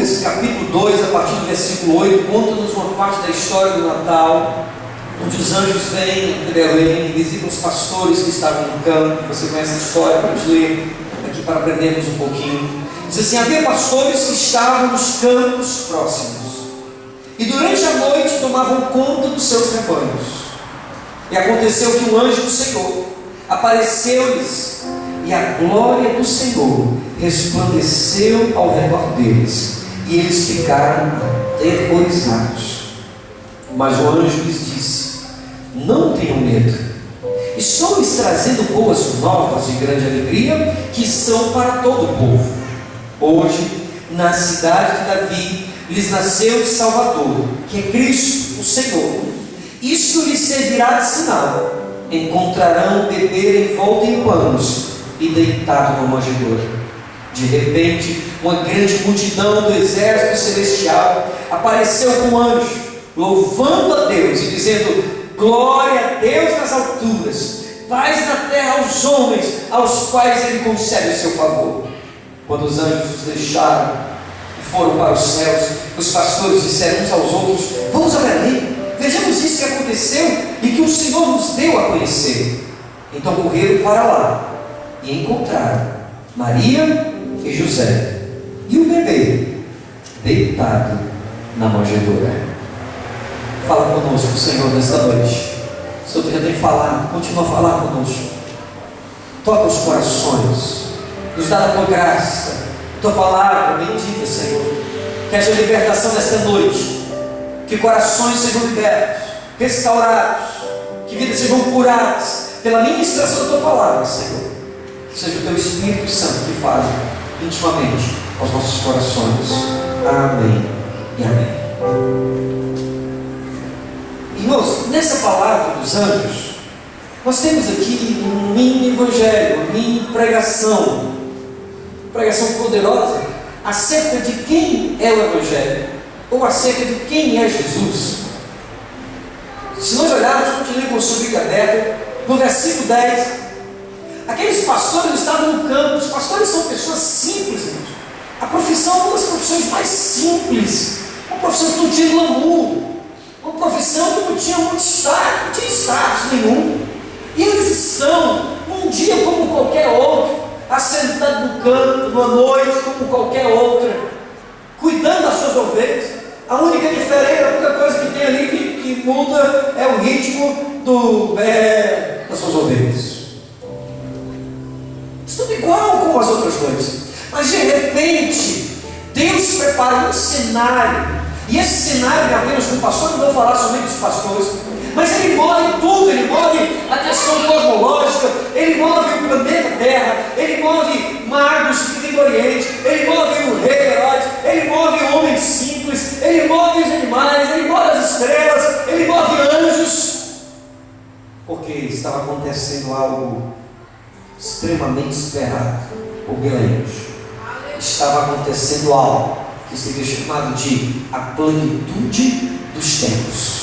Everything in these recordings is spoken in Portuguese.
Lucas, capítulo 2, a partir do versículo 8, conta-nos uma parte da história do Natal, onde os anjos vêm de Belém, visitam os pastores que estavam no campo. Você conhece a história, vamos ler aqui para aprendermos um pouquinho. Diz assim: havia pastores que estavam nos campos próximos, e durante a noite tomavam conta dos seus rebanhos. E aconteceu que um anjo do Senhor apareceu-lhes, e a glória do Senhor resplandeceu ao redor deles, e eles ficaram aterrorizados. Mas o anjo lhes disse: não tenham medo, estou lhes trazendo boas novas de grande alegria, que são para todo o povo. Hoje, na cidade de Davi, lhes nasceu o Salvador, que é Cristo, o Senhor. Isto lhes servirá de sinal: encontrarão um bebê envolto em panos e deitado numa manjedoura. De repente, uma grande multidão do exército celestial apareceu com um anjo, louvando a Deus e dizendo: glória a Deus nas alturas, paz na terra aos homens, aos quais Ele concede o seu favor. Quando os anjos os deixaram e foram para os céus, os pastores disseram uns aos outros: vamos a Belém, vejamos isso que aconteceu e que o Senhor nos deu a conhecer. Então correram para lá e encontraram Maria e José e o bebê deitado na manjedoura. Fala conosco, Senhor, nesta noite. O Senhor já tem falado, continua a falar conosco. Toca os corações, nos dá a tua graça, a tua palavra bendita, Senhor. Que haja libertação nesta noite, que corações sejam libertos, restaurados, que vidas sejam curadas pela ministração da tua palavra, Senhor. Que seja o teu Espírito Santo que fale intimamente aos nossos corações. Amém e amém. Irmãos, nessa palavra dos anjos, nós temos aqui um mini evangelho, uma mini pregação poderosa acerca de quem é o evangelho, ou acerca de quem é Jesus. Se nós olharmos, continue com a sua Bíblia aberta, no versículo 10, aqueles pastores estavam no campo. Os pastores são pessoas simples, irmãos. A profissão é uma das profissões mais simples, uma profissão que não tinha glamour, uma profissão que não tinha muito status, não tinha status nenhum. E eles estão num dia como qualquer outro, assentados no campo, numa noite como qualquer outra, cuidando das suas ovelhas. A única diferença, a única coisa que tem ali que muda é o ritmo das suas ovelhas. Tudo igual como as outras coisas. Mas de repente, Deus prepara um cenário. E esse cenário é apenas com o pastor. Não vou falar somente dos pastores, mas ele move tudo. Ele move a questão cosmológica, ele move o planeta Terra, ele move magos que vêm do Oriente, ele move o rei Herodes, ele move o homem simples, ele move os animais, ele move as estrelas, ele move anjos, porque estava acontecendo algo extremamente esperado por milênios. Estava acontecendo algo que seria chamado de a plenitude dos tempos.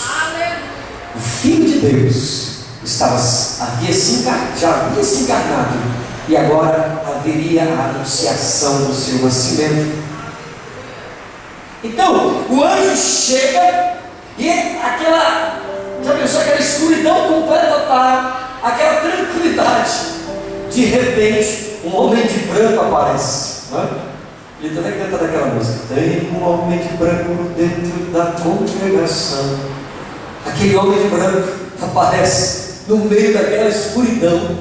O Filho de Deus já havia se encarnado, e agora haveria a anunciação do seu nascimento. Então o anjo chega e já pensou aquela escuridão completa, aquela tranquilidade. De repente, um homem de branco aparece. Ele também canta daquela música: tem um homem de branco dentro da congregação. Aquele homem de branco aparece no meio daquela escuridão,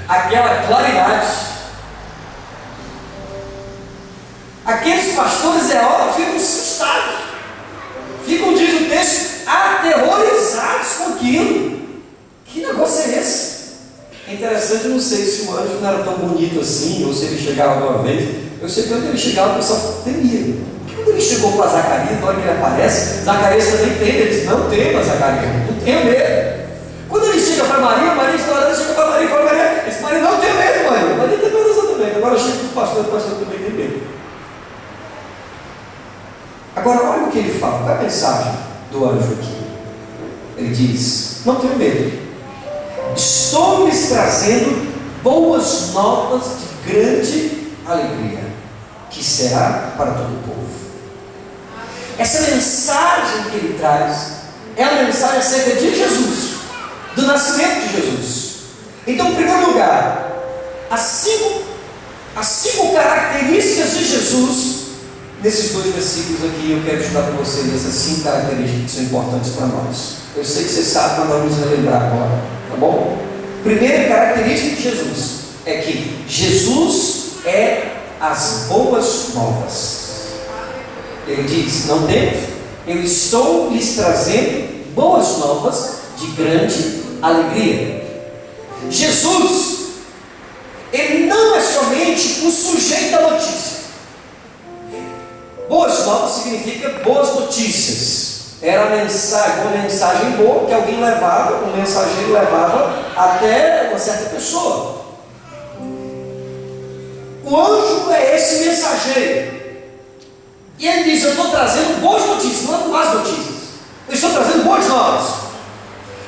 aquela claridade. Aqueles pastores, é óbvio, ficam assustados, ficam, diz o texto, aterrorizados com aquilo. Que negócio é esse? É interessante, eu não sei se o anjo não era tão bonito assim, ou se ele chegava de uma vez. Eu sei que quando ele chegava, o pessoal temia. Porque quando ele chegou para Zacarias, na hora que ele aparece, Zacarias também tem. Ele disse: não tema, Zacarias, não tenha medo. Quando ele chega para Maria estourando, chega para Maria e fala: Maria, esse Maria não tem medo, Maria. Maria tem medo também. Agora chega para o pastor também tem medo. Agora, olha o que ele fala, qual é a mensagem do anjo aqui? Ele diz: não tenha medo, estou lhes trazendo boas novas de grande alegria, que será para todo o povo. essa mensagem que ele traz é uma mensagem acerca de Jesus, do nascimento de Jesus. Então, em primeiro lugar, as cinco características de Jesus, nesses 2 versículos aqui, eu quero estudar para vocês essas 5 características que são importantes para nós. Eu sei que você sabe, mas vamos relembrar agora, tá bom? Primeira característica de Jesus é que Jesus é as boas novas. Ele diz: não temos, eu estou lhes trazendo boas novas de grande alegria. Jesus, ele não é somente o sujeito da notícia. Boas novas significa boas notícias. Era uma mensagem boa que alguém levava, um mensageiro levava até uma certa pessoa. O anjo é esse mensageiro. E ele diz: eu estou trazendo boas notícias, não más notícias. Eu estou trazendo boas novas.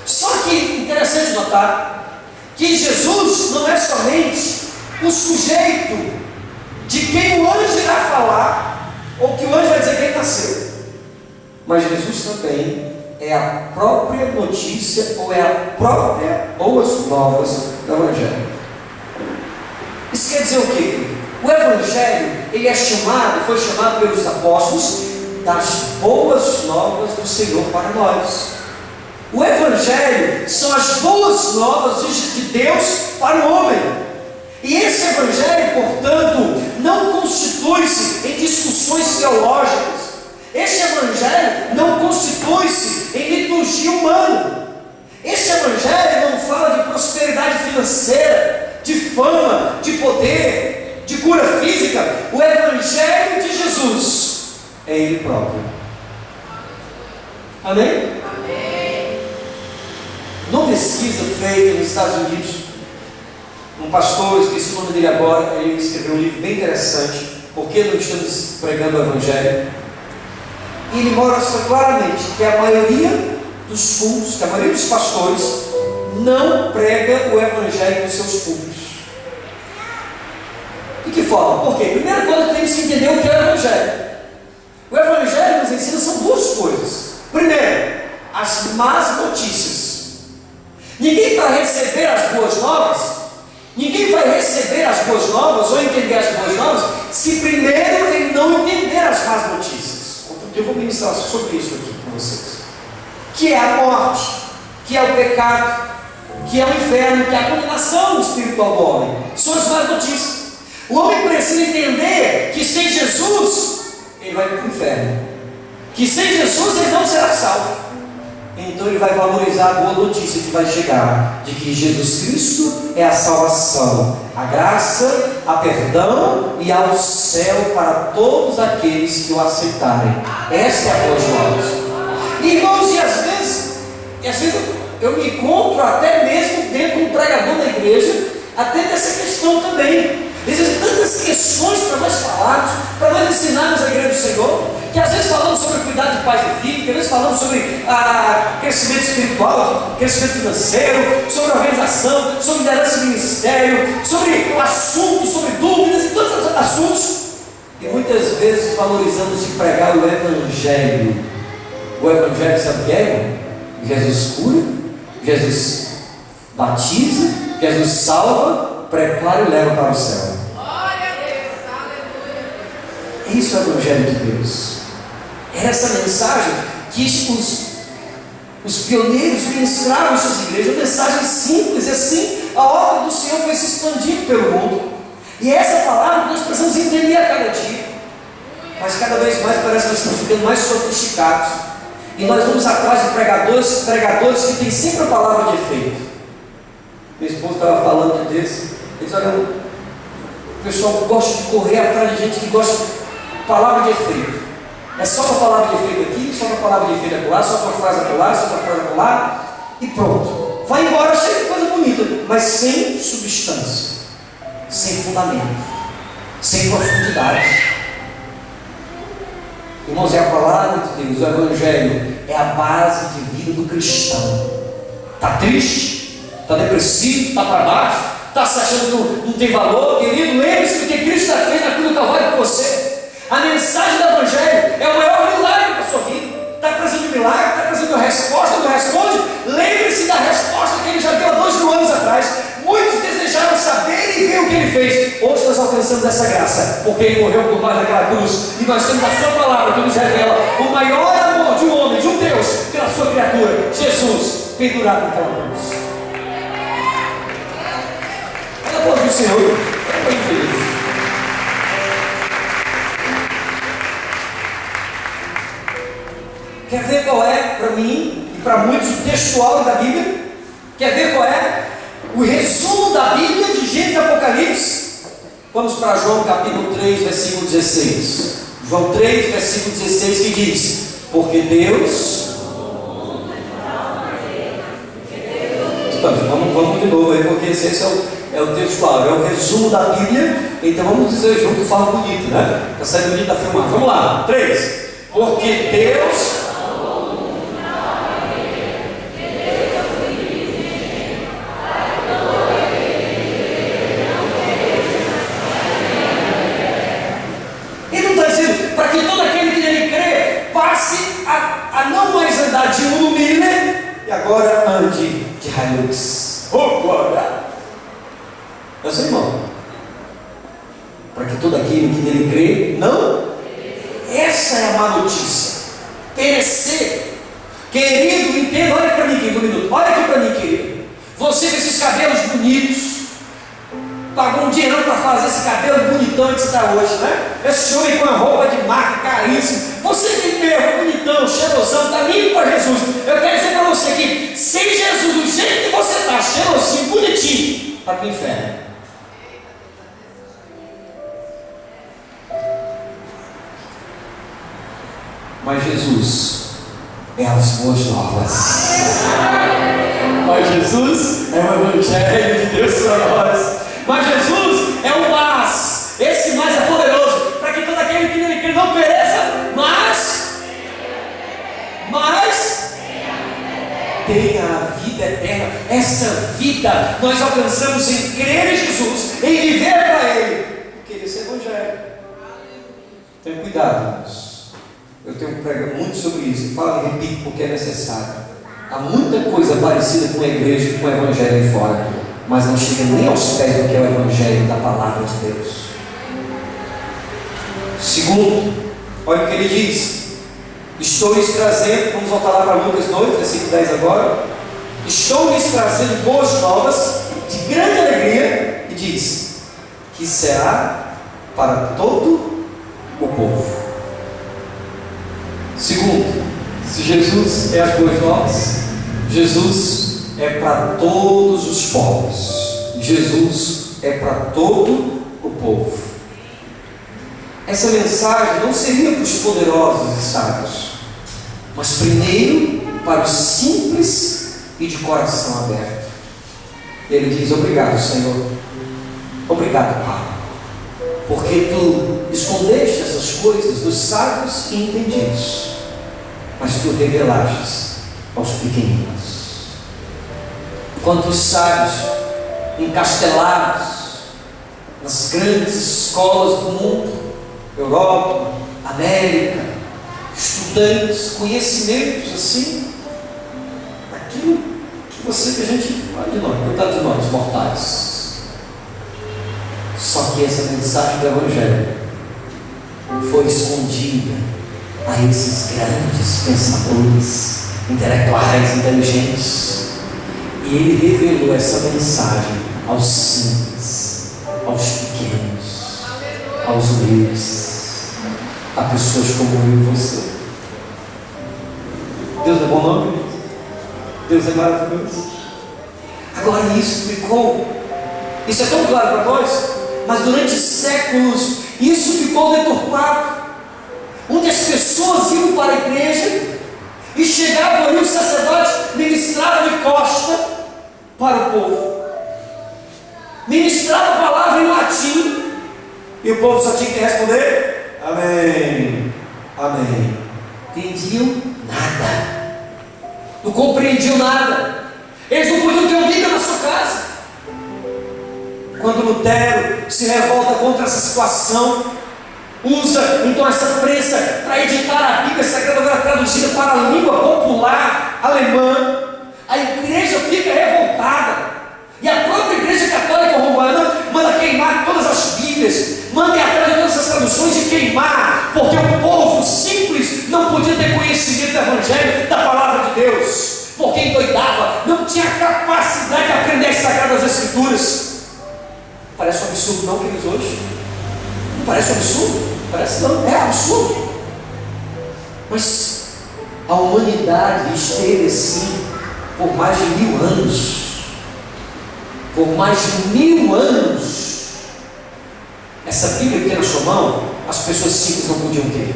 Só que, interessante notar, que Jesus não é somente o sujeito de quem o anjo irá falar, ou que o anjo vai dizer que ele nasceu. Mas Jesus também é a própria notícia, ou é a própria boas novas do Evangelho. Isso quer dizer o quê? O Evangelho, ele foi chamado pelos apóstolos das boas novas do Senhor para nós. O Evangelho são as boas novas de Deus para o homem. E esse Evangelho, portanto, não constitui-se em discussões teológicas. Este Evangelho não constitui-se em liturgia humana. Este Evangelho não fala de prosperidade financeira, de fama, de poder, de cura física. O Evangelho de Jesus é Ele próprio. Amém? Amém. Numa pesquisa feita nos Estados Unidos, um pastor, esqueci o nome dele agora, ele escreveu um livro bem interessante, Por que não estamos pregando o Evangelho? E ele mostra claramente que a maioria dos cultos, que a maioria dos pastores não prega o Evangelho nos seus cultos. De que forma? Por quê? Primeira coisa, temos que entender o que é o Evangelho. O Evangelho nos ensina são duas coisas. Primeiro, as más notícias. Ninguém vai receber as boas novas, ninguém vai receber as boas novas ou entender as boas novas se primeiro ele não entender as más notícias. Outro dia eu vou ministrar sobre isso aqui com vocês. Que é a morte, que é o pecado, que é o inferno, que é a condenação espiritual do homem. São as más notícias. O homem precisa entender que sem Jesus ele vai para o inferno, que sem Jesus ele não será salvo. Então ele vai valorizar a boa notícia que vai chegar, de que Jesus Cristo é a salvação, a graça, a perdão e ao céu para todos aqueles que o aceitarem. Essa é a boa nova. Irmãos, e às vezes eu me encontro até mesmo dentro de um pregador da igreja, até dessa questão também. Existem tantas questões para nós falarmos, para nós ensinarmos a igreja do Senhor, que às vezes falamos sobre cuidado de pais e filhos, que às vezes falamos sobre crescimento espiritual, crescimento financeiro, sobre organização, sobre liderança de ministério, sobre assuntos, sobre dúvidas e todos os assuntos. E muitas vezes valorizamos de pregar o Evangelho. O Evangelho, sabe o que é? Jesus cura, Jesus batiza, Jesus salva, prepara e leva para o céu. Isso é o Evangelho de Deus. É essa mensagem que os pioneiros ministraram em suas igrejas. Uma mensagem simples, e assim a obra do Senhor foi se expandindo pelo mundo. E é essa palavra que nós precisamos entender a cada dia. Mas cada vez mais parece que nós estamos ficando mais sofisticados. E nós vamos atrás de pregadores que têm sempre a palavra de efeito. Minha esposa estava falando desse. Eles olham, o pessoal gosta de correr atrás de gente que gosta de palavra de efeito. É só uma palavra de efeito aqui, só uma palavra de efeito acolá, só uma frase acolá, só uma frase acolá, e pronto. Vai embora cheio de coisa bonita, mas sem substância, sem fundamento, sem profundidade. Irmãos, é a palavra de Deus, o Evangelho é a base de vida do cristão. Está triste? Está depressivo? Está para baixo? Está se achando que não tem valor? Querido, lembre-se do que Cristo fez na cruz do Calvário por você. A mensagem do Evangelho é o maior milagre da milagre, está trazendo a resposta, não responde. Lembre-se da resposta que ele já deu há 2.000 anos atrás. Muitos desejaram saber e ver o que ele fez. Hoje nós alcançamos essa graça, porque ele morreu por nós naquela cruz, e nós temos a sua palavra que nos revela o maior amor de um homem, de um Deus, pela sua criatura, Jesus, pendurado naquela cruz. Ela pode do Senhor, ela pode feliz. Quer ver qual é, para mim e para muitos, o textual da Bíblia? Quer ver qual é o resumo da Bíblia de Gênesis e Apocalipse? Vamos para João capítulo 3, versículo 16. João 3, versículo 16, que diz: porque Deus... Vamos de novo aí, porque esse é o textual, é o resumo da Bíblia. Então vamos dizer junto, fala bonito, né? Está saindo bonito da filmagem. Vamos lá, 3. Porque Deus... a não mais andar de Uno Miller e agora ande de Hilux. Oh, glória! Meu irmão, para que todo aquele que nele crê não. Essa é a má notícia. Perecer. Querido, entenda, olha para mim aqui, 1 minuto. Olha aqui para mim, querido. Você com esses cabelos bonitos, pagou um dinheiro para fazer esse cabelo bonitão que você está hoje, né? Esse homem com a roupa de marca caríssima. Você tem mesmo bonitão, cheirosão, está lindo para Jesus. Eu quero dizer para você que sem Jesus, do jeito que você está, cheirosinho, bonitinho, vai para o inferno. Mas Jesus é as boas novas. Mas Jesus é o Evangelho de Deus para nós. Mas Jesus é o mais. Esse mais é poderoso para que todo aquele que nele crê não pereça, mas tenha a vida eterna. Essa vida nós alcançamos em crer em Jesus, em viver para Ele, porque esse é o Evangelho. Tenha cuidado, irmãos. Eu tenho pregado muito sobre isso, falo e repito porque é necessário. Há muita coisa parecida com a igreja e com o Evangelho aí fora, mas não chega nem aos pés do que é o Evangelho da palavra de Deus. Segundo, olha o que ele diz: estou lhes trazendo, vamos voltar lá para Lucas 2, versículo 10 agora. Estou lhes trazendo boas novas de grande alegria, e diz que será para todo o povo. Segundo, se Jesus é as boas novas, Jesus é para todos os povos. Jesus é para todo o povo. Essa mensagem não seria para os poderosos e sábios, mas primeiro para os simples e de coração aberto. Ele diz: obrigado, Senhor. Obrigado, Pai, porque Tu escondeste essas coisas dos sábios e entendidos, mas Tu revelaste aos pequeninos. Quantos sábios encastelados nas grandes escolas do mundo, Europa, América, estudantes, conhecimentos assim, aquilo que a gente, olha de nós, coitado de nós, mortais. Só que essa mensagem do Evangelho foi escondida a esses grandes pensadores, intelectuais, inteligentes, e ele revelou essa mensagem aos simples, aos pequenos, aos humildes, a pessoas como eu e você. Deus é bom nome? Deus é maravilhoso. Agora isso ficou, isso é tão claro para nós, mas durante séculos isso ficou deturpado, onde as pessoas iam para a igreja e chegavam ali, o sacerdote ministrava de costa para o povo, ministrava a palavra em latim, e o povo só tinha que responder: amém, amém. Entendiam nada, não compreendiam nada, eles não podiam ter uma Bíblia na sua casa. Quando Lutero se revolta contra essa situação, usa então essa prensa para editar a Bíblia Sagrada, agora traduzida para a língua popular alemã. A igreja fica revoltada, e a própria Igreja Católica Romana manda queimar todas as Bíblias, manda ir atrás de todas as traduções e queimar, porque o povo simples não podia ter conhecimento do Evangelho, da Palavra de Deus, porque endoidava, não tinha capacidade de aprender as Sagradas Escrituras. Parece um absurdo, não, queridos, hoje? Não parece um absurdo? Parece não, é absurdo. Mas a humanidade esteve assim por mais de 1000 anos. Por mais de 1000 anos. Essa Bíblia que tem na sua mão, as pessoas simples não podiam ter.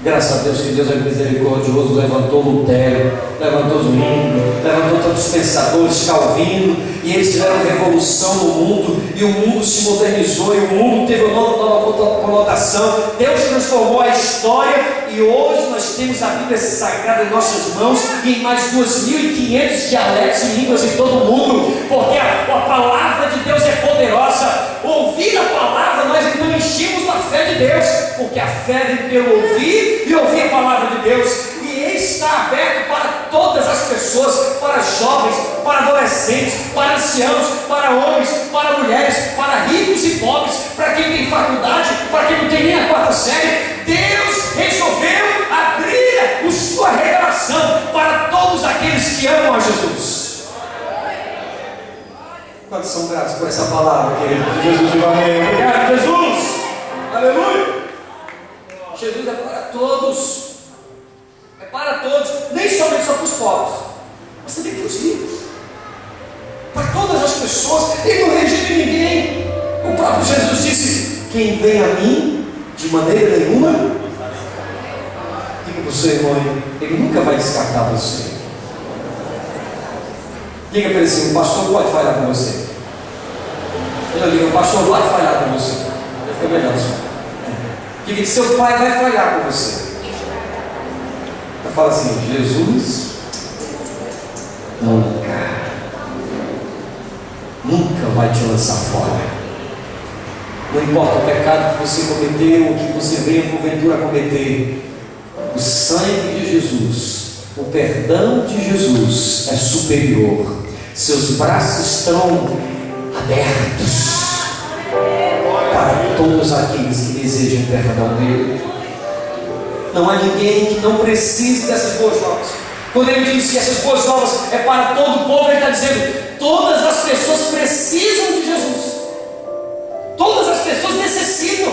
Graças a Deus que Deus é misericordioso, levantou Lutero, levantou Zwingli, levantou tantos pensadores, Calvino, e eles tiveram revolução no mundo, e o mundo se modernizou, e o mundo teve uma nova conotação. Deus transformou a história, e hoje nós temos a Bíblia Sagrada em nossas mãos, e em mais de 2.500 dialetos e línguas em todo o mundo, porque a palavra de Deus é poderosa. Ouvir a palavra, nós então enchemos da fé de Deus, porque a fé vem pelo ouvir e ouvir a palavra de Deus, e está aberto para todas as pessoas, para jovens, para adolescentes, para anciãos, para homens, para mulheres, para ricos e pobres, para quem tem faculdade, para quem não tem nem a 4ª série. Deus resolveu abrir a sua revelação para todos aqueles que amam a Jesus. Quantos são gratos por essa palavra, querido? Jesus, meu amém. Obrigado, Jesus. Aleluia. Jesus é para todos. É para todos. Nem somente só para os pobres, mas também para os ricos. Para todas as pessoas. Ele não rejeita ninguém. O próprio Jesus disse: quem vem a mim, de maneira nenhuma, diga para o seu irmão, ele nunca vai descartar você. Diga para ele assim: o pastor pode falhar com você. Ele diga: o pastor vai falhar com você. Já fica melhor só. Diga que seu pai vai falhar com você. Eu falo assim: Jesus nunca vai te lançar fora. Não importa o pecado que você cometeu, ou que você venha porventura cometer, o sangue de Jesus, o perdão de Jesus é superior. Seus braços estão abertos para todos aqueles que desejam o perdão dele. Não há ninguém que não precise dessas boas novas. Quando ele diz que essas boas novas é para todo o povo, ele está dizendo: todas as pessoas precisam de Jesus. Todas as pessoas necessitam.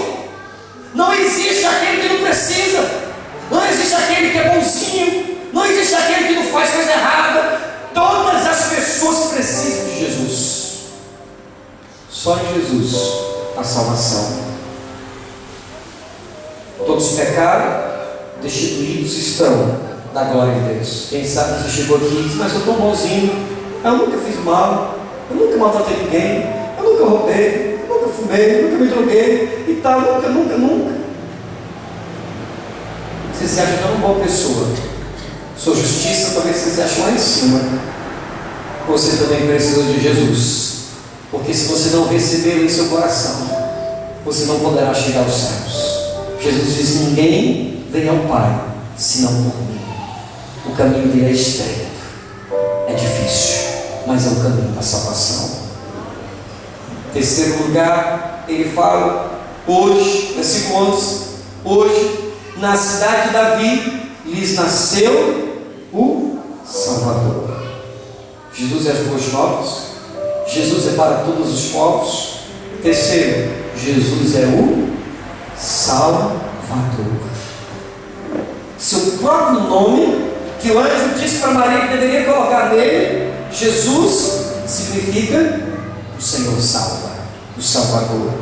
Não existe aquele que não precisa. Não existe aquele que é bonzinho. Não existe aquele que não faz coisa errada. Todas as pessoas precisam de Jesus. Só em Jesus a salvação. Todos pecaram, destituídos estão da glória de Deus. Quem sabe você chegou aqui e disse: mas eu estou bonzinho, eu nunca fiz mal, eu nunca maltratei ninguém, eu nunca roubei, eu nunca fumei, eu nunca me droguei e tal, nunca. Você se acha que é uma boa pessoa. Sua justiça talvez você se ache lá em cima. Você também precisa de Jesus. Porque se você não recebê-lo em seu coração, você não poderá chegar aos céus. Jesus diz: ninguém vem ao Pai senão por mim. O caminho dele é estreito, é difícil, mas é o caminho da salvação. Terceiro lugar, ele fala hoje, versículo 11: hoje, na cidade de Davi, lhes nasceu o Salvador. Jesus é as boas novas. Jesus é para todos os povos. Terceiro, Jesus é o Salvador. Seu próprio nome, que o anjo disse para Maria que deveria colocar nele, Jesus, significa o Senhor salva, o Salvador.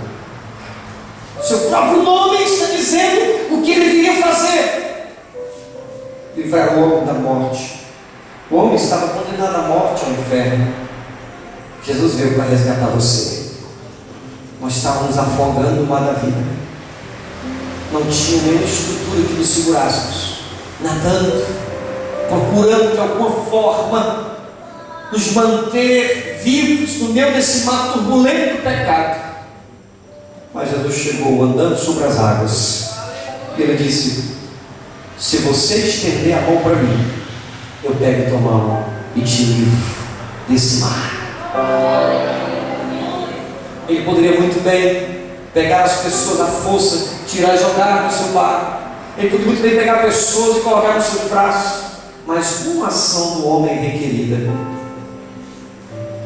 Seu próprio nome está dizendo o que ele viria fazer: livrar o homem da morte. O homem estava condenado à morte, ao inferno. Jesus veio para resgatar você. Nós estávamos afogando no mar da vida. Não tinha nenhuma estrutura que nos segurássemos, nadando, procurando de alguma forma nos manter vivos no meio desse mar turbulento do pecado. Mas Jesus chegou andando sobre as águas. E ele disse: se você estender a mão para mim, eu pego tua mão e te livro desse mar. Ele poderia muito bem pegar as pessoas à força, tirar e jogar no seu barco. Ele poderia muito bem pegar pessoas e colocar no seu braço. Mas uma ação do homem é requerida: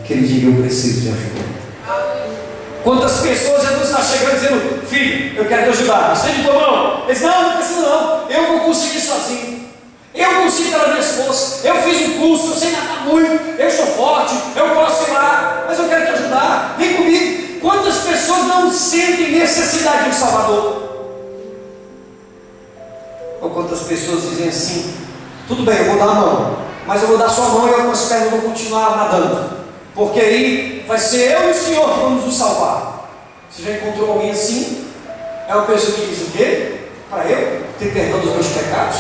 que ele diga: eu preciso de ajuda. Quantas pessoas Jesus está chegando dizendo: filho, eu quero te ajudar, estende tua mão. Ele diz: não, não precisa não, eu vou conseguir sozinho, eu consigo pelas minhas forças, eu fiz um curso, eu sei nadar muito, eu sou forte, eu posso ir lá, mas eu quero te ajudar, vem comigo. Quantas pessoas não sentem necessidade de um Salvador? Ou quantas pessoas dizem assim: tudo bem, eu vou dar a mão, mas eu vou dar sua mão e eu com as pernas vou continuar nadando, porque aí vai ser eu e o Senhor que vamos nos salvar. Você já encontrou alguém assim? É uma pessoa que diz o quê? Para eu ter perdão dos meus pecados,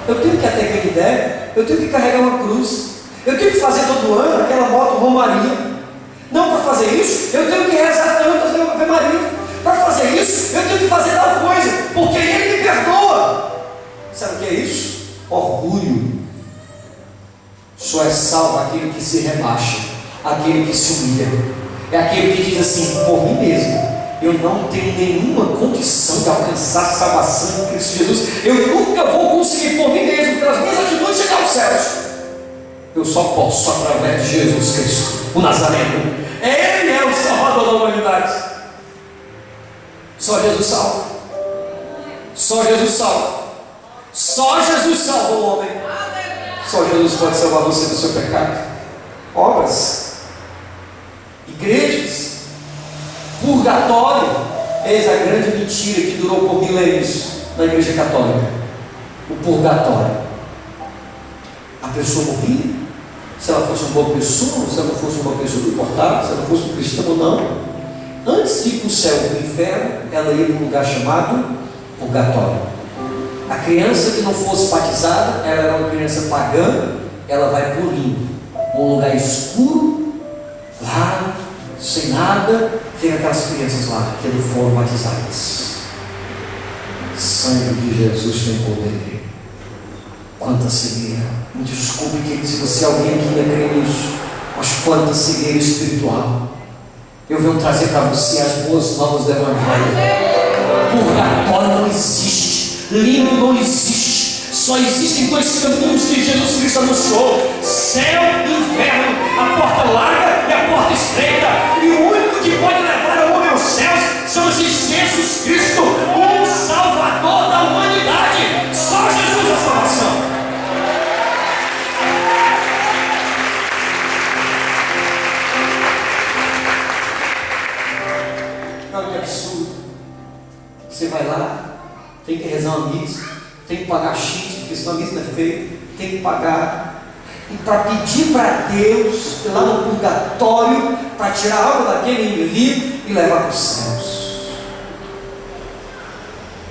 eu tenho que ir até aquele ideia, eu tenho que carregar uma cruz, eu tenho que fazer todo ano aquela moto romaria. Não, para fazer isso, eu tenho que rezar tantas Ave Maria. Para fazer isso, eu tenho que fazer tal coisa, porque Ele me perdoa. Sabe o que é isso? Orgulho. Só é salvo aquele que se rebaixa, aquele que se humilha. É aquele que diz assim: por mim mesmo, eu não tenho nenhuma condição de alcançar a salvação em Cristo Jesus. Eu nunca vou conseguir por mim mesmo, pelas minhas atitudes, chegar aos céus. Eu só posso através de Jesus Cristo, o Nazareno. Ele é o Salvador da humanidade. Só Jesus salva. Só Jesus salva. Só Jesus salva o homem. Só Jesus pode salvar você do seu pecado. Obras, igrejas, purgatório. Eis a grande mentira que durou por milênios na Igreja Católica. O purgatório. A pessoa morria. Se ela fosse uma boa pessoa, se ela não fosse uma boa pessoa, não importava, se ela fosse um cristão ou não. Antes de ir para o céu e para o inferno, ela ia para um lugar chamado purgatório. A criança que não fosse batizada, ela era uma criança pagã, ela vai para o limbo, um lugar escuro, claro, sem nada. Tem aquelas crianças lá que não foram batizadas. Sangue de Jesus tem poder. Quanta cegueira. Me desculpe, querido, se você é alguém que ainda crê nisso, mas quanta cegueira espiritual. Eu venho trazer para você as boas novas do Evangelho. Purgatório não existe, limbo não existe, só existem dois caminhos que Jesus Cristo anunciou: céu e inferno, a porta larga e a porta estreita, e o único que pode levar o homem aos céus chama-se Jesus Cristo, o Salvador da humanidade. Só Jesus é a salvação. Olha que absurdo. Você vai lá, tem que rezar uma missa, tem que pagar X, porque senão a missa não é feita, tem que pagar. E para pedir para Deus, ir lá no purgatório, para tirar algo daquele indivíduo e levar para os céus.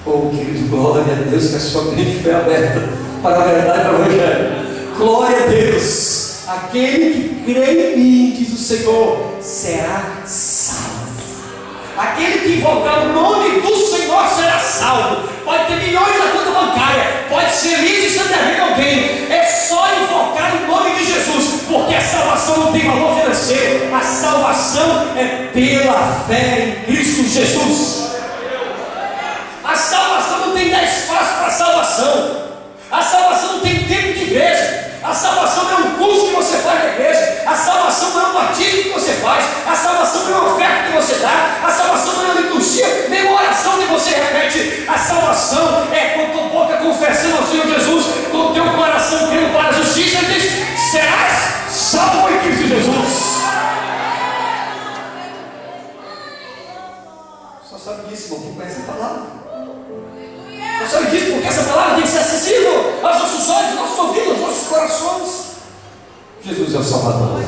Oh, querido, glória a Deus, que a sua mente foi aberta para a verdade do Evangelho. Glória a Deus. Aquele que crê em mim, diz o Senhor, será salvo. Aquele que invocar o nome do Senhor será salvo. Pode ter milhões na conta bancária, pode ser liso e estar devendo alguém. É só invocar o nome de Jesus, porque a salvação não tem valor financeiro. A salvação é pela fé em Cristo Jesus. A salvação não tem 10 passos para a salvação. A salvação não tem tempo de igreja. A salvação não é um curso que você faz na igreja. A salvação não é um batismo que você faz. A salvação não é uma oferta que você dá. A salvação não é uma liturgia, nem uma oração que você repete. A salvação é com a tua boca confessando ao Senhor Jesus, com o teu coração crendo para a justiça, e diz: serás salvo em Cristo Jesus. Só sabe disso, irmão, quem conhece a palavra. Só sabe disso porque essa palavra tem que ser acessível aos nossos olhos, aos nossos ouvidos, aos nossos corações. Jesus é o Salvador.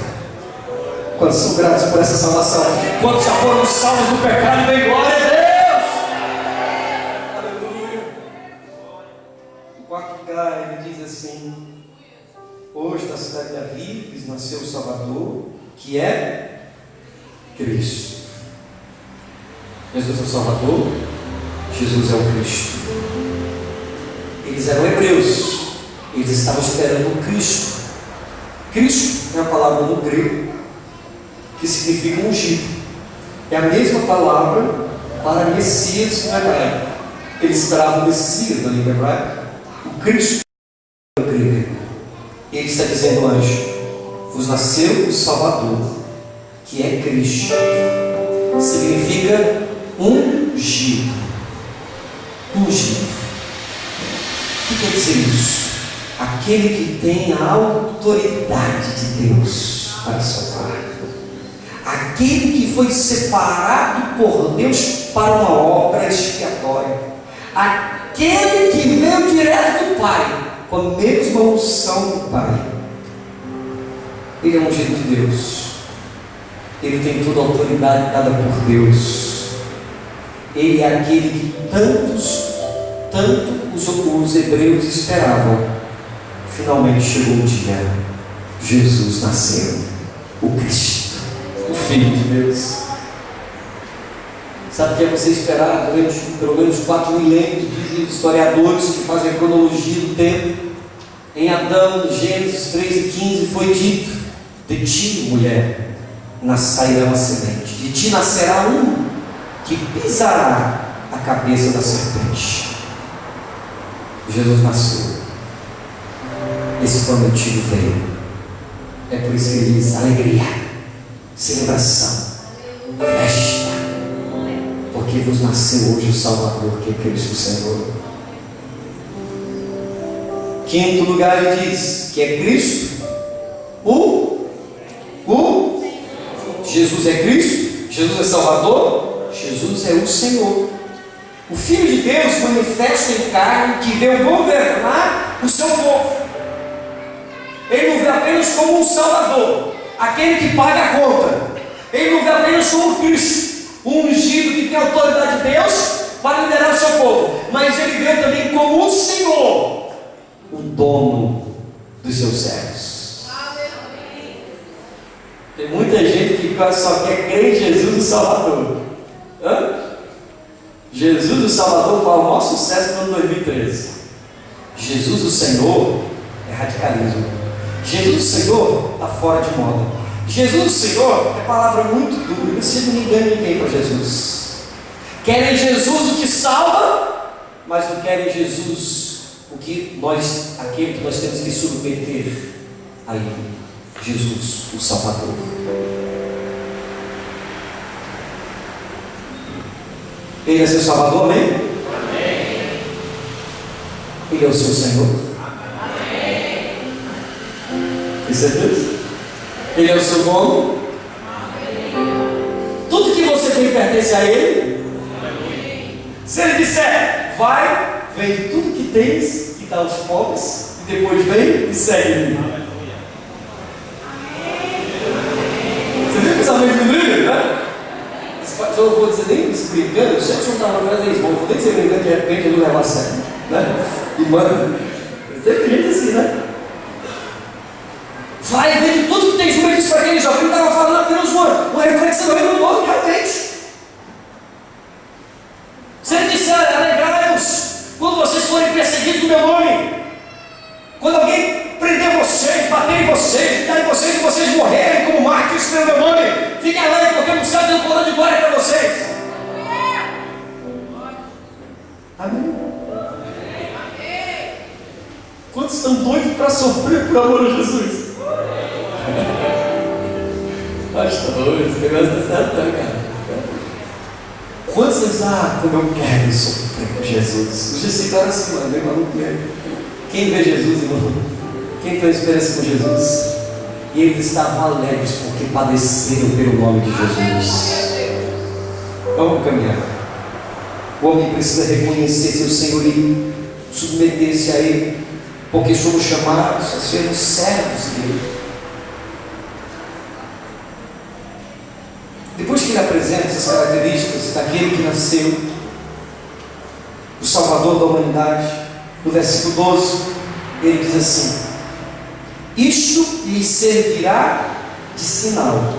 Quantos são gratos por essa salvação? Quantos já foram salvos do pecado? Bem, glória a Deus! Aleluia! O quarto lugar, ele diz assim: hoje na cidade de Davi, nasceu o Salvador, que é Cristo. Jesus é o Salvador, Jesus é o Cristo. Eles eram hebreus, eles estavam esperando o Cristo. Cristo é a palavra no grego que significa ungido. É a mesma palavra para Messias no hebraico. Eles esperavam o Messias na língua hebraica. O Cristo é o grego. E ele está dizendo, anjo, vos nasceu o Salvador, que é Cristo. Significa ungido. Ungido. O que quer dizer isso? Aquele que tem a autoridade de Deus para salvar. Aquele que foi separado por Deus para uma obra expiatória. Aquele que veio direto do Pai, com a mesma unção do Pai. Ele é um ungido de Deus. Ele tem toda a autoridade dada por Deus. Ele é aquele que tanto os hebreus esperavam. Finalmente chegou o dia. Jesus nasceu, o Cristo, o Filho de Deus. Sabe o que é você esperar durante pelo menos 4 milênios? Dizem historiadores que fazem a cronologia do tempo. Em Adão, Gênesis 3:15, foi dito: de ti, mulher, sairá uma semente, de ti nascerá um que pisará a cabeça da serpente. Jesus nasceu, esse prometido veio. É por isso que ele diz: alegria, celebração, festa, porque vos nasceu hoje o Salvador, que é Cristo Senhor. Quinto lugar, ele diz que é Cristo, Jesus é Cristo, Jesus é Salvador, Jesus é o Senhor. O Filho de Deus manifesta em carne, que veio governar o seu povo. Ele não vê apenas como um Salvador, aquele que paga a conta. Ele não vê apenas como Cristo, um ungido que tem a autoridade de Deus para liderar o seu povo, mas ele vê também como o Senhor, o dono dos seus servos. Tem muita gente que só quer crer em Jesus o Salvador. Jesus o Salvador foi o maior sucesso no ano 2013. Jesus o Senhor é radicalismo. Jesus o Senhor está fora de moda. Jesus o Senhor é palavra muito dura. Você não engana ninguém para Jesus. Querem Jesus o que salva, mas não querem Jesus aquele que nós temos que submeter a Ele. Jesus, o Salvador. Ele é seu Salvador, amém? Amém. Ele é o seu Senhor? Amém. Tem certeza? Ele é o seu dono? Amém. Tudo que você tem pertence a Ele? Amém. Se Ele disser, vai, vende tudo que tens e dá aos pobres, e depois vem e segue-me. Você viu o pensamento do líder, né? Eu não vou dizer nem brincando, eu sei que o senhor estava fazendo isso, mas eu vou nem dizer brincando, de repente eu não levo a sério, né? E mano, tem gente assim, né? Vai, vende tudo que tem junto disso para aquele jovem. Ele estava falando apenas uma reflexão aí no nome, realmente. Se ele disser, alegrai-vos quando vocês forem perseguidos no meu nome, quando alguém prender vocês, bater em vocês, dar em vocês e vocês morrerem como mártires pelo meu nome, fiquem alegres, porque no céu tem um plano de glória para vocês. Amém? Quantos estão doidos para sofrer por amor a Jesus? Pastor, esse negócio está certo, cara. Quantos dizem, como eu quero sofrer por Jesus? Os discípulos assim, mano, bem maluco mesmo. Quem vê Jesus, irmão? Quem tem experiência com Jesus? E eles estavam alegres porque padeceram pelo nome de Jesus. Vamos caminhar. O homem precisa reconhecer seu senhorio, submeter-se a Ele, porque somos chamados a sermos servos dele. Depois que ele apresenta essas características daquele que nasceu, o Salvador da humanidade, no versículo 12, ele diz assim: Isto lhes servirá de sinal.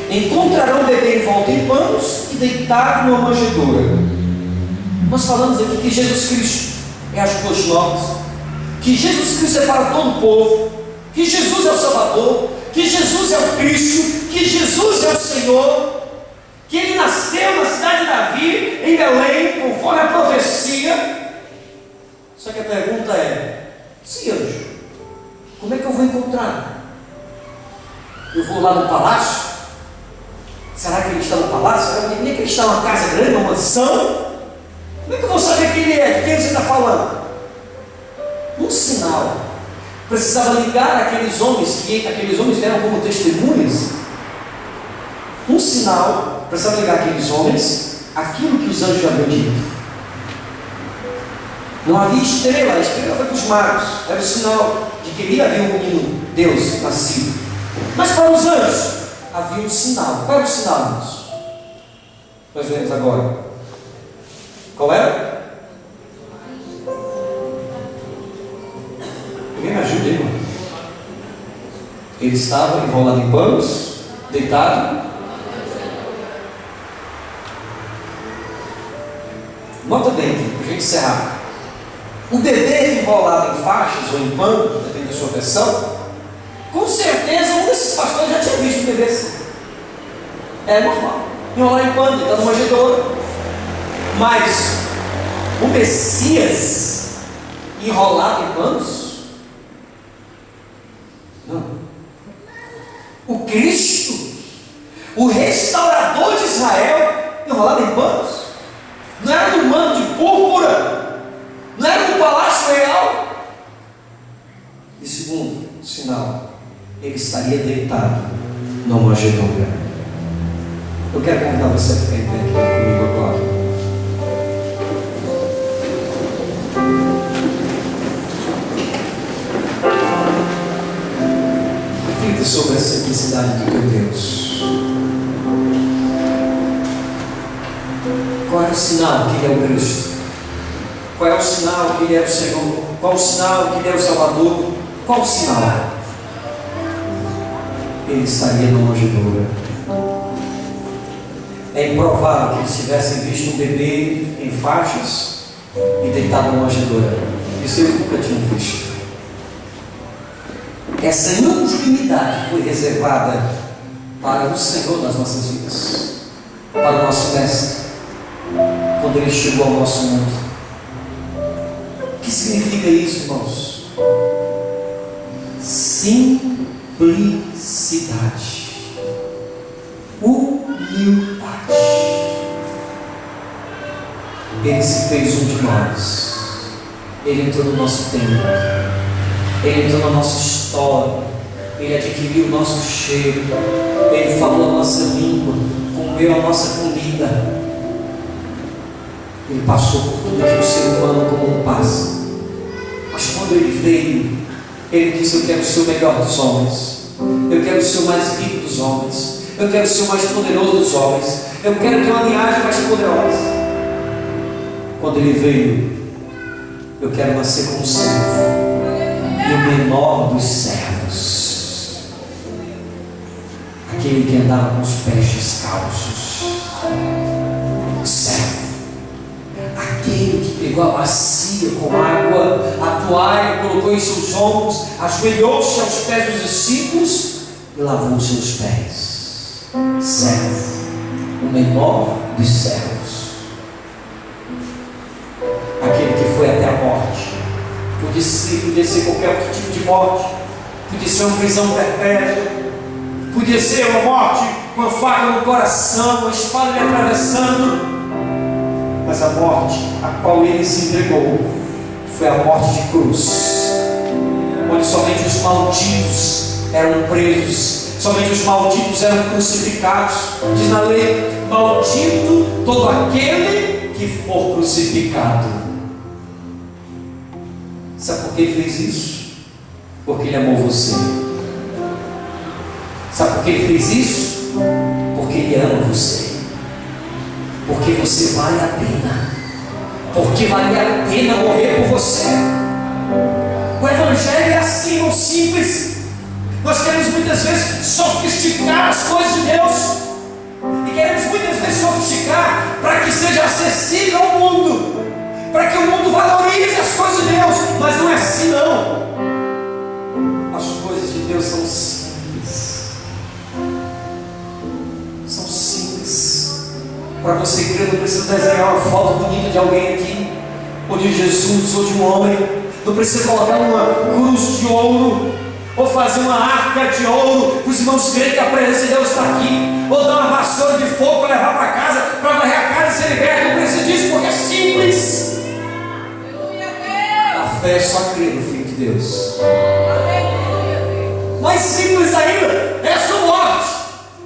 Encontrarão o bebê envolto em panos e deitado numa manjedoura. Nós falamos aqui que Jesus Cristo é as boas novas, que Jesus Cristo é para todo o povo, que Jesus é o Salvador, que Jesus é o Cristo, que Jesus é o Senhor, que Ele nasceu na cidade de Davi, em Belém, conforme a profecia. Só que a pergunta é: se anjo, como é que eu vou encontrar? Eu vou lá no palácio? Será que ele está no palácio? Será que ele está numa casa grande, numa mansão? Como é que eu vou saber quem ele é? De quem você está falando? Um sinal. Precisava ligar aqueles homens, que aqueles homens eram como testemunhas. Um sinal. Precisava ligar aqueles homens aquilo que os anjos haviam dito. Não havia estrela, a estrela foi para os magos. Era o sinal de que ali havia um menino, Deus, nascido. Mas para os anjos havia um sinal. Qual era o sinal, irmãos? Nós vemos agora. Qual era? Alguém me ajuda aí, irmão? Ele estava enrolado em panos, deitado. Nota bem aqui, para a gente encerrar. O bebê enrolado em faixas ou em pano, depende da sua versão, com certeza um desses pastores já tinha visto um bebê assim. É normal. Enrolar em pano, deitar numa manjedoura. Mas o Messias enrolado em panos? Não. O Cristo, o restaurador de Israel, enrolado em panos? Não era no manto de púrpura? Não era no palácio real? E segundo sinal, ele estaria deitado numa manjedoura. Eu quero convidar você a ficar em pé aqui comigo agora. Reflita sobre a simplicidade do teu Deus. Qual é o sinal que Ele é o Cristo? Qual é o sinal que Ele é o Senhor? Qual é o sinal que Ele é o Salvador? Qual o sinal? Ele estaria numa manjedoura. É improvável que eles tivessem visto um bebê em faixas e deitado numa manjedoura. Isso eles nunca tinham visto. Essa intimidade foi reservada para o Senhor das nossas vidas, para o nosso Mestre, quando Ele chegou ao nosso mundo. O que significa isso, irmãos? Simplicidade, humildade. Ele se fez um de nós. Ele entrou no nosso tempo. Ele entrou na nossa história. Ele adquiriu o nosso cheiro. Ele falou a nossa língua, comeu a nossa comida. Ele passou por tudo que o ser humano como passa. Mas quando Ele veio, Ele disse: eu quero ser o melhor dos homens. Eu quero ser o mais rico dos homens. Eu quero ser o mais poderoso dos homens. Eu quero ter uma linhagem mais poderosa. Quando Ele veio, eu quero nascer como servo, e o menor dos servos, aquele que andava com os pés descalços, servo, aquele que pegou a bacia com água, a toalha, colocou em seus ombros, ajoelhou-se aos pés dos discípulos e lavou os seus pés. Servo, o menor dos servos, aquele que foi até a morte. Podia ser qualquer outro tipo de morte, podia ser uma prisão perpétua, podia ser uma morte com a faca no coração, uma espada lhe atravessando, mas a morte a qual Ele se entregou foi a morte de cruz, onde somente os malditos eram presos, somente os malditos eram crucificados. Diz na lei: maldito todo aquele que for crucificado. Sabe por que Ele fez isso? Porque Ele amou você. Sabe por que Ele fez isso? Porque Ele ama você. Porque você vale a pena. Porque vale a pena morrer por você. O Evangelho é assim, tão simples. Nós queremos muitas vezes sofisticar as coisas de Deus, e queremos muitas vezes sofisticar para que seja acessível ao mundo, para que o mundo valorize as coisas de Deus, mas não é assim não. As coisas de Deus são simples. São simples. Para você crer, não precisa desenhar uma foto bonita de alguém aqui, ou de Jesus, ou de um homem. Não precisa colocar uma cruz de ouro, ou fazer uma arca de ouro para os irmãos crerem que a presença de Deus está aqui, ou dar uma vassoura de fogo para levar para casa, para varrer a casa e ser liberto. Não precisa disso, porque é simples. A fé é só crer no Filho de Deus. Mais simples ainda é a sua morte,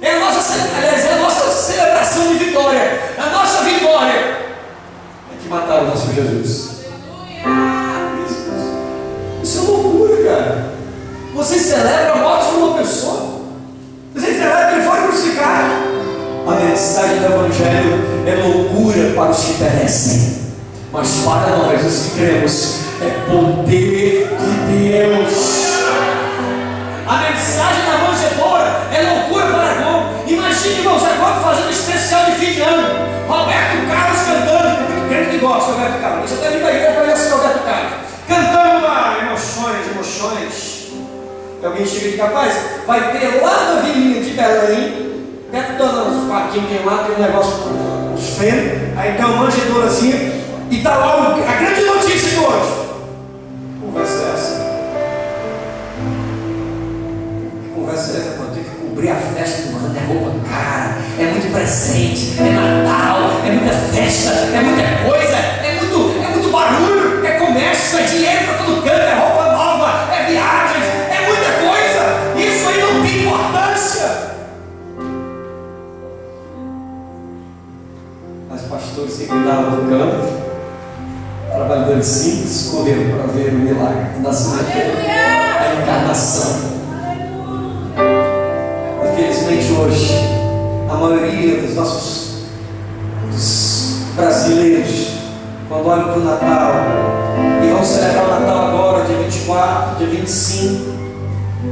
é a nossa celebração de vitória. A nossa vitória é que mataram o nosso Jesus. Isso é loucura, cara. Você celebra a morte de uma pessoa, você celebra que ele foi crucificado. A mensagem do Evangelho é loucura para os que perecem, mas para nós, os que cremos, é poder de Deus. A mensagem da manjedoura é loucura para João. Imagine, irmãos, agora fazendo um especial de fim de ano, Roberto Carlos cantando, muito crente que gosta de Roberto Carlos. Deixa eu até vir da igreja para conhecer Roberto Carlos, cantando lá, emoções. E alguém chega e diz, rapaz, vai ter lá na vilinha de Belém, perto dos parquinhos que tem lá, tem um negócio com os frenos, aí tem uma manjedourazinha, e está lá a grande notícia de hoje. Conversa é essa? Que conversa é essa? Quando tem que cobrir a festa do ano, é roupa cara, é muito presente, é Natal, é muita festa, é muita coisa, é muito barulho, é comércio, é dinheiro para todo canto, é roupa nova, é viagens, é muita coisa. Isso aí não tem importância. Mas pastores que cuidavam do campo, trabalhadores simples, correram para ver o milagre do nascimento, a encarnação. Infelizmente hoje, a maioria dos nossos brasileiros, quando olham para o Natal, e vão celebrar o Natal agora, dia 24, dia 25,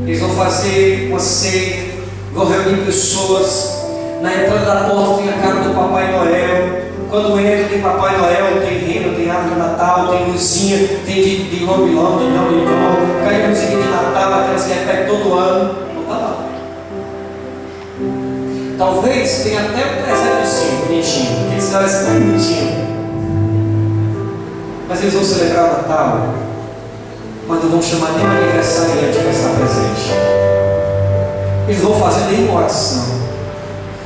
eles vão fazer uma ceia, vão reunir pessoas, na entrada da porta tem a cara do Papai Noel. Quando entra tem Papai Noel, tem rena, tem árvore de Natal, tem luzinha, tem de lombilão, de lombilão, cai luzinha de Natal, aquelas que repete todo ano. Não está lá. Talvez tenha até um presentezinho bonitinho, porque esse vai ser bonitinho. Mas eles vão celebrar o Natal, mas não vão chamar nenhum aniversariante para estar presente. Eles vão fazer nenhuma oração.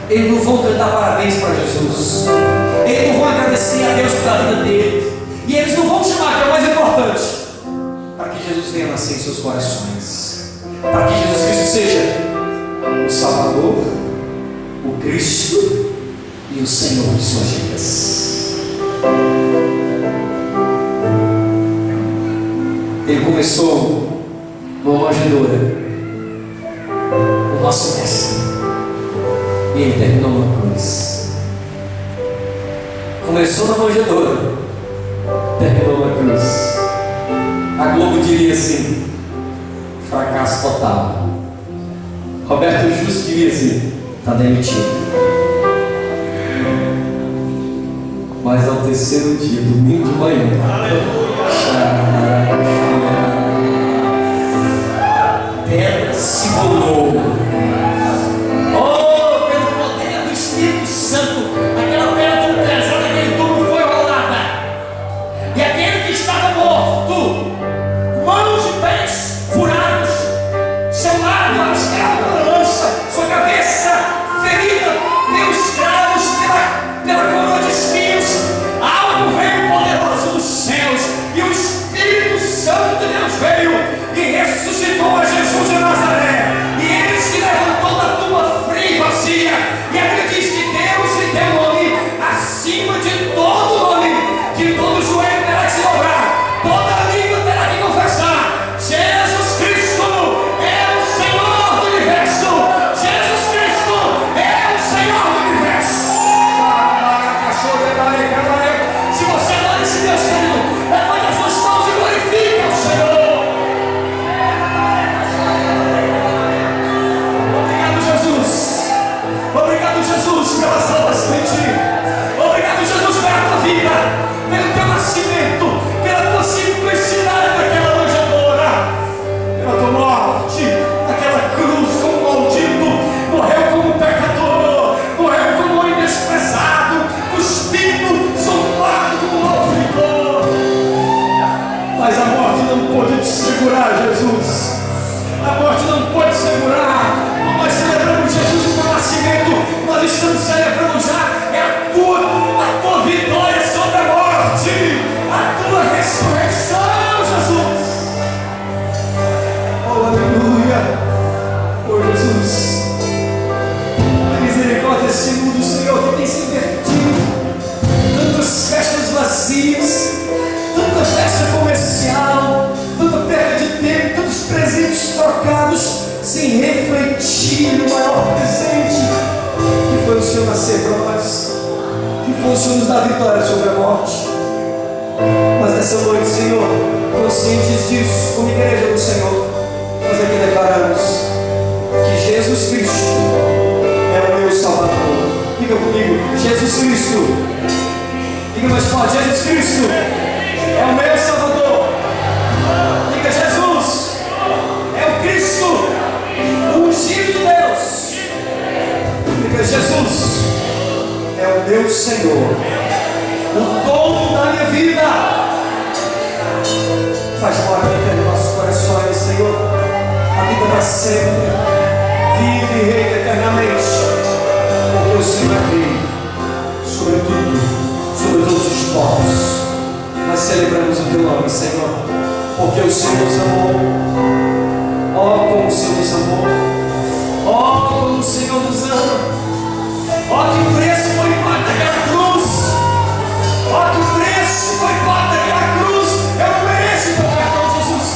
Eles não vão cantar parabéns para Jesus. Eles não vão agradecer a Deus pela vida dele. E eles não vão chamar, que é o mais importante, para que Jesus venha nascer em seus corações, para que Jesus Cristo seja o Salvador, o Cristo e o Senhor de suas vidas. Ele começou numa manjedoura, o nosso mestre, e ele terminou numa cruz. Começou na manjedoura, terminou na cruz. A Globo diria assim: fracasso total. Roberto Justo diria assim: está demitido. Mas ao terceiro dia, domingo de manhã, pedra se rolou. Oh, pelo poder do Espírito Santo, aquela pedra tão pesada, aquele tubo foi rolada. E aquele que estava morto, mãos e pés furados, seu lado lascado pela lança, sua cabeça ferida pelos cravos, pela coroa de espinhos, algo veio poderoso dos céus, e o Espírito Santo de Deus veio e ressuscitou a Jesus de Nazaré, e ele se levantou maior presente, que foi o Senhor nascer para nós, que foi o Senhor nos dar vitória sobre a morte. Mas nessa noite, Senhor, conscientes disso, como igreja do Senhor, nós aqui declaramos que Jesus Cristo é o meu Salvador. Diga comigo, Jesus Cristo. Diga mais forte, Jesus Cristo é o meu Salvador. Diga, Jesus é o Cristo, o ungido de Deus. Diga, Jesus é o meu Senhor, o dono da minha vida. Faz morada em nossos corações, Senhor. Habita para sempre, vive e reina eternamente, porque o Senhor é rei sobre tudo, sobre todos os povos. Nós celebramos o teu nome, Senhor, porque o Senhor nos amou. Ó, como o Senhor nos amou. Ó, como o Senhor nos ama. Ó, que preço foi pago naquela cruz. Ó, que preço foi pago naquela cruz. Eu não mereço teu perdão, Jesus.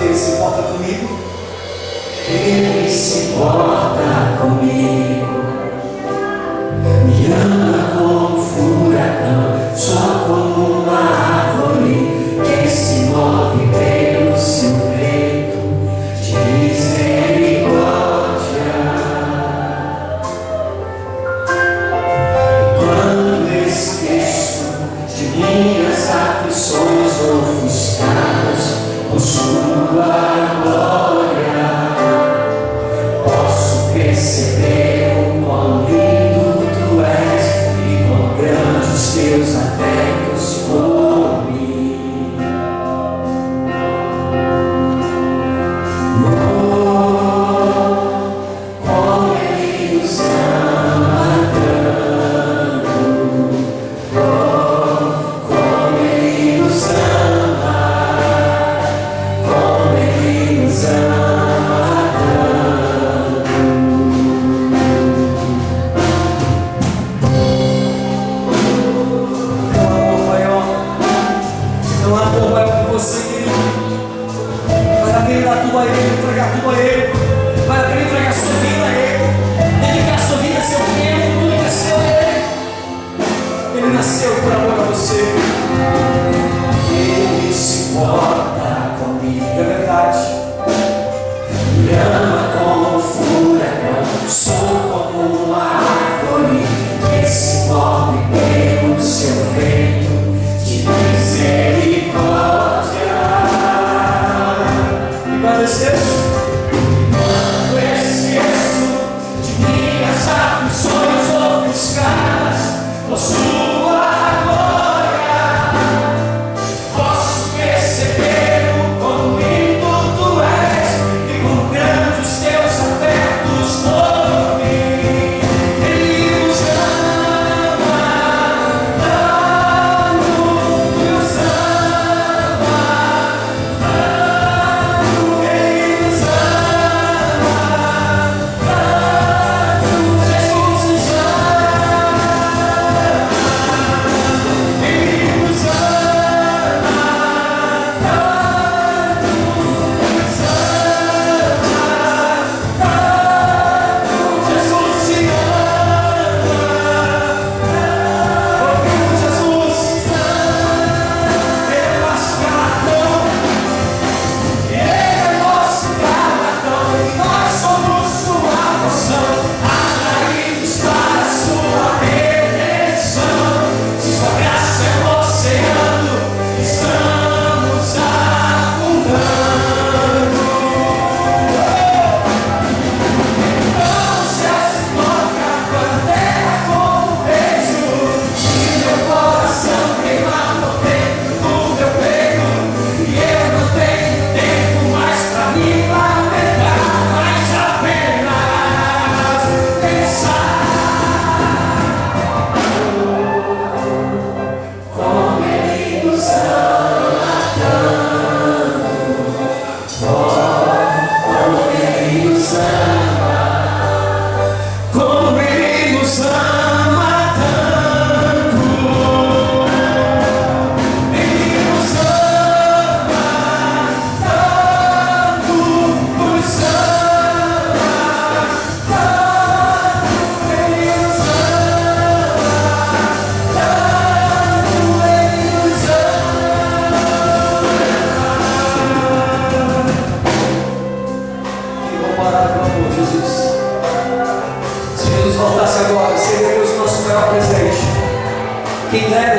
Ele se importa comigo. Ele se importa comigo, me ama como um furacão, só como uma árvore que se move pelo seu vento de misericórdia. E quando esqueço de minhas aflições ofuscadas por sua glória, posso perceber o quão lindo tu és e quão grandes teus afetos por mim. Oh, como Ele nos ama tanto. Oh, como Ele nos ama, como Ele nos ama tanto. Não há amor maior que você, querido. Vale a pena dar tudo a Ele, entregar tudo a Ele. Vale a pena entregar sua vida a Ele. Dedicar sua vida a seu tempo, tudo que é seu a Ele. Ele nasceu por amor a você. Ele se importa comigo, É verdade. me ama como um furacão, sou como uma árvore que se move pelo seu vento de misericórdia. E quando esqueço, Quando esqueço de minhas aflições ofuscadas por sua glória, posso perceber o quão lindo tu és e quão grandes teus afetos por mim.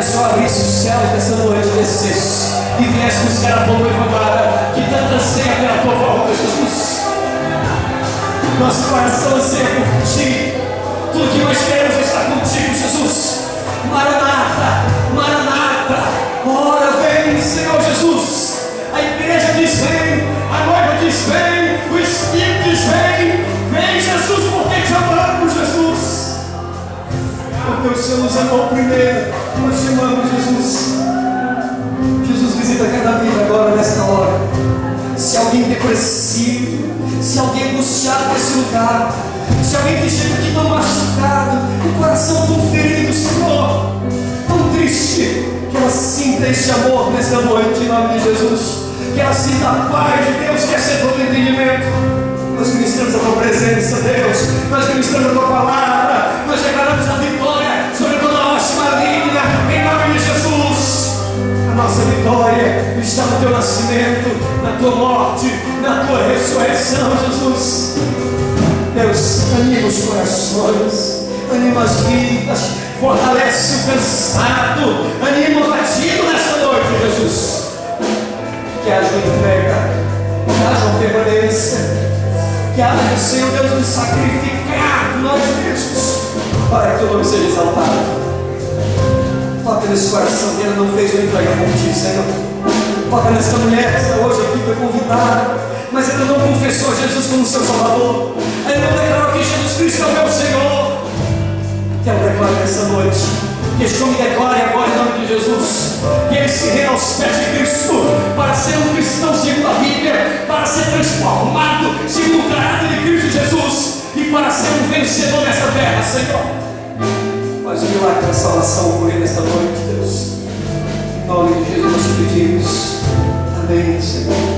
o Senhor abrisse os céus dessa noite, descesse e viesse buscar a tua noiva amada, que tanto anseia pela tua volta, Jesus. Nosso coração anseia por ti. Tudo que nós queremos é estar contigo, Jesus. Maranata, Maranata, ora vem, Senhor Jesus. A igreja diz vem, a noiva diz vem, o Espírito diz vem. Vem, Jesus, porque te amamos, Jesus. Porque o Senhor nos amou primeiro. Nós te amamos, Jesus. Jesus, visita cada vida agora, nesta hora. Se alguém depressivo, se alguém angustiado nesse lugar, se alguém que chega aqui tão machucado, o coração tão ferido, Senhor, tão triste, que ela sinta este amor nesta noite, em nome de Jesus. Que ela sinta a paz de Deus, que é todo entendimento. Nós ministramos a tua presença, Deus. Nós ministramos a tua palavra. Nós declaramos a vitória sobre toda a hoste maligna, em nome de Jesus. A nossa vitória está no teu nascimento, na tua morte, na tua ressurreição, Jesus. Deus, anima os corações, anima as vidas, fortalece o cansado, anima o batido nesta noite, Jesus. Que haja entrega, que haja uma permanência, que haja, Senhor Deus, nos sacrificar de nós mesmos, para que o teu nome seja exaltado. Toca nesse coração que ele não fez uma entrega por ti, Senhor. Toca nessa mulher que hoje aqui foi convidada, mas ainda não confessou Jesus como seu Salvador, ainda não declarou que Jesus Cristo é o meu Senhor. Quero declarar nessa noite, que este homem declare agora em nome de Jesus, que ele se renda aos pés de Cristo, para ser um cristão segundo a Bíblia, para ser transformado segundo o caráter de Cristo Jesus, e para ser um vencedor nessa terra, Senhor. Faz o milagre da salvação ocorrer nesta noite, Deus. Em nome de Jesus nós te pedimos. Amém, Senhor.